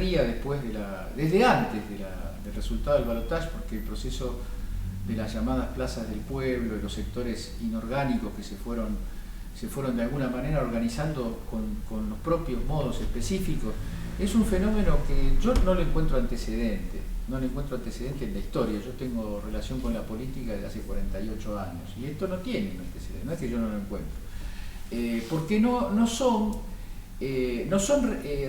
día después desde antes del resultado del balotaje, porque el proceso de las llamadas plazas del pueblo y los sectores inorgánicos que se fueron de alguna manera organizando con los propios modos específicos, es un fenómeno que yo no le encuentro antecedente. No le encuentro antecedente en la historia. Yo tengo relación con la política desde hace 48 años y esto no tiene un antecedente, no es que yo no lo encuentro. Porque no son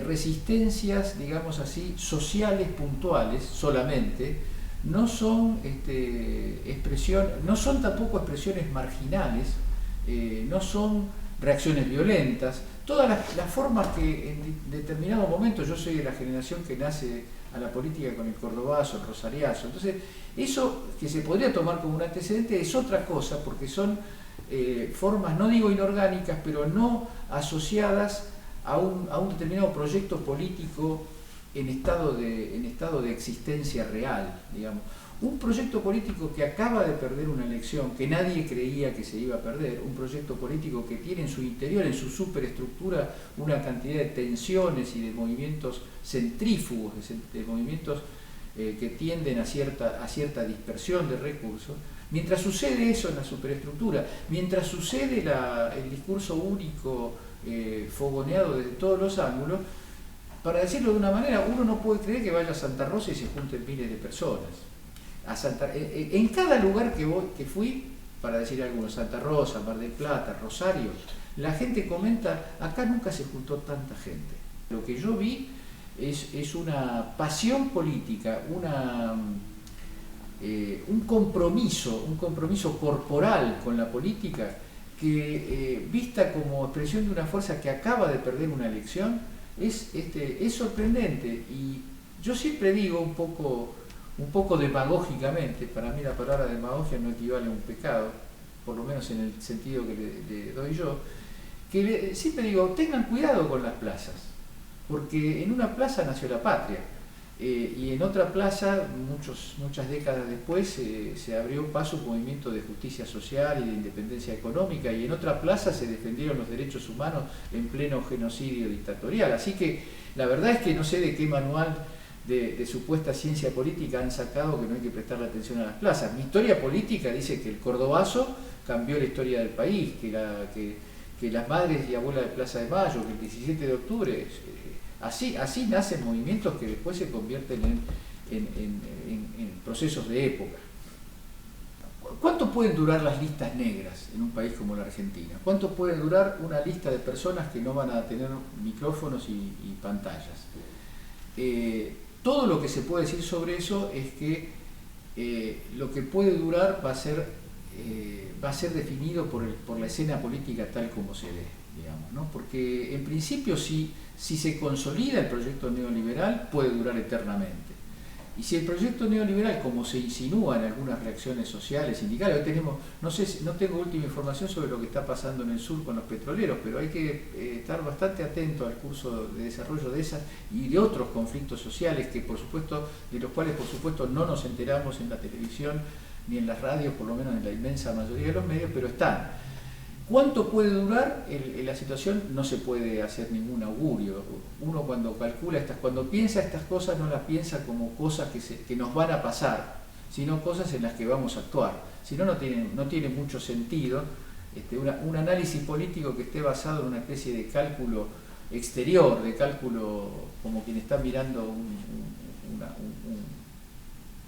resistencias, digamos así, sociales puntuales solamente, no son no son tampoco expresiones marginales, no son reacciones violentas. Todas las formas que en determinado momento, yo soy de la generación que nace a la política con el cordobazo, el rosariazo, entonces eso que se podría tomar como un antecedente es otra cosa, porque son formas, no digo inorgánicas, pero no asociadas a un determinado proyecto político en estado de existencia real, digamos. Un proyecto político que acaba de perder una elección, que nadie creía que se iba a perder, un proyecto político que tiene en su interior, en su superestructura, una cantidad de tensiones y de movimientos centrífugos, de movimientos que tienden a cierta dispersión de recursos. Mientras sucede eso en la superestructura, mientras sucede el discurso único fogoneado desde todos los ángulos, para decirlo de una manera, uno no puede creer que vaya a Santa Rosa y se junten miles de personas. En cada lugar que fui, para decir algunos, Santa Rosa, Mar del Plata, Rosario, la gente comenta, acá nunca se juntó tanta gente. Lo que yo vi es una pasión política, un compromiso corporal con la política que, vista como expresión de una fuerza que acaba de perder una elección, es sorprendente. Y yo siempre digo un poco demagógicamente, para mí la palabra demagogia no equivale a un pecado, por lo menos en el sentido que le doy yo, que siempre digo, tengan cuidado con las plazas, porque en una plaza nació la patria, y en otra plaza, muchas décadas después, se abrió paso un movimiento de justicia social y de independencia económica, y en otra plaza se defendieron los derechos humanos en pleno genocidio dictatorial. Así que la verdad es que no sé de qué manual de supuesta ciencia política han sacado que no hay que prestarle atención a las plazas. Mi historia política dice que el cordobazo cambió la historia del país, que las madres y abuelas de Plaza de Mayo, que el 17 de octubre, así nacen movimientos que después se convierten en procesos de época. ¿Cuánto pueden durar las listas negras en un país como la Argentina? ¿Cuánto puede durar una lista de personas que no van a tener micrófonos y pantallas? Todo lo que se puede decir sobre eso es que lo que puede durar va a ser definido por la escena política tal como se dé, digamos, ¿no? Porque en principio si se consolida el proyecto neoliberal puede durar eternamente. Y si el proyecto neoliberal, como se insinúa en algunas reacciones sociales, sindicales, hoy tenemos, no tengo última información sobre lo que está pasando en el sur con los petroleros, pero hay que estar bastante atento al curso de desarrollo de esas y de otros conflictos sociales de los cuales por supuesto no nos enteramos en la televisión ni en las radios, por lo menos en la inmensa mayoría de los medios, pero están. ¿Cuánto puede durar la situación? No se puede hacer ningún augurio. Uno cuando piensa estas cosas no las piensa como cosas que nos van a pasar, sino cosas en las que vamos a actuar. Si no, no tiene mucho sentido un análisis político que esté basado en una especie de cálculo exterior, de cálculo como quien está mirando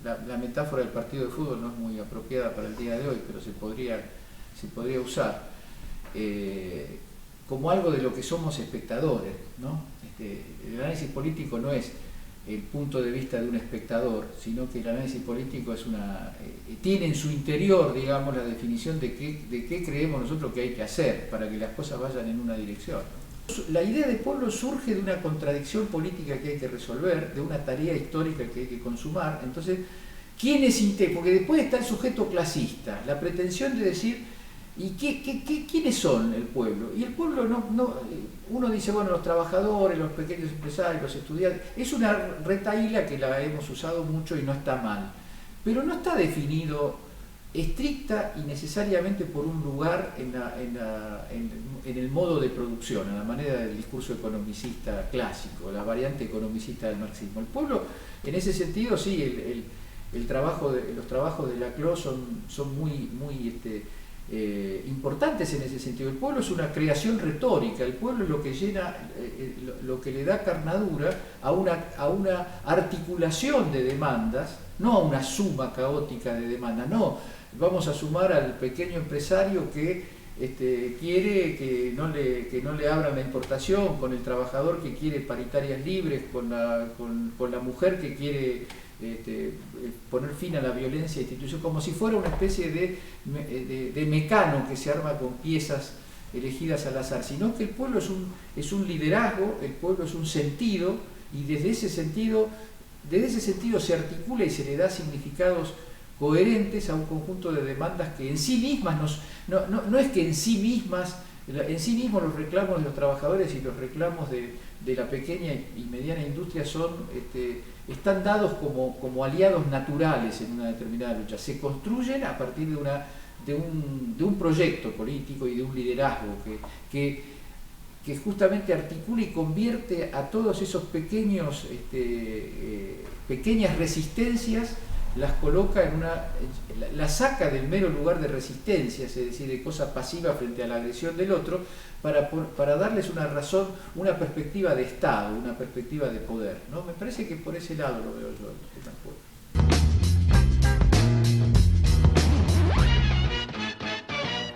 la metáfora del partido de fútbol no es muy apropiada para el día de hoy, pero se podría usar. Como algo de lo que somos espectadores, ¿no? El análisis político no es el punto de vista de un espectador, sino que el análisis político tiene en su interior, digamos, la definición de qué creemos nosotros que hay que hacer para que las cosas vayan en una dirección. La idea de pueblo surge de una contradicción política que hay que resolver, de una tarea histórica que hay que consumar. Entonces, porque después está el sujeto clasista, la pretensión de decir, ¿y quiénes son el pueblo? Y el pueblo uno dice, bueno, los trabajadores, los pequeños empresarios, los estudiantes. Es una retahíla que la hemos usado mucho y no está mal. Pero no está definido estricta y necesariamente por un lugar en el modo de producción, a la manera del discurso economicista clásico, la variante economicista del marxismo. El pueblo, en ese sentido, sí, los trabajos de Laclau son muy importantes en ese sentido. El pueblo es una creación retórica, el pueblo es lo que llena, lo que le da carnadura a una articulación de demandas, no a una suma caótica de demandas, no. Vamos a sumar al pequeño empresario que quiere que no le abran la importación, con el trabajador que quiere paritarias libres, con la mujer que quiere poner fin a la violencia institucional, como si fuera una especie de mecano que se arma con piezas elegidas al azar, sino que el pueblo es un liderazgo, el pueblo es un sentido, y desde ese sentido se articula y se le da significados coherentes a un conjunto de demandas que en sí mismas, no es que en sí mismos los reclamos de los trabajadores y los reclamos de la pequeña y mediana industria están dados como aliados naturales en una determinada lucha. Se construyen a partir de un proyecto político y de un liderazgo que justamente articula y convierte a todos esos pequeñas resistencias, las coloca la saca del mero lugar de resistencia, es decir, de cosa pasiva frente a la agresión del otro, para darles una razón, una perspectiva de Estado, una perspectiva de poder, ¿no? Me parece que por ese lado lo veo yo.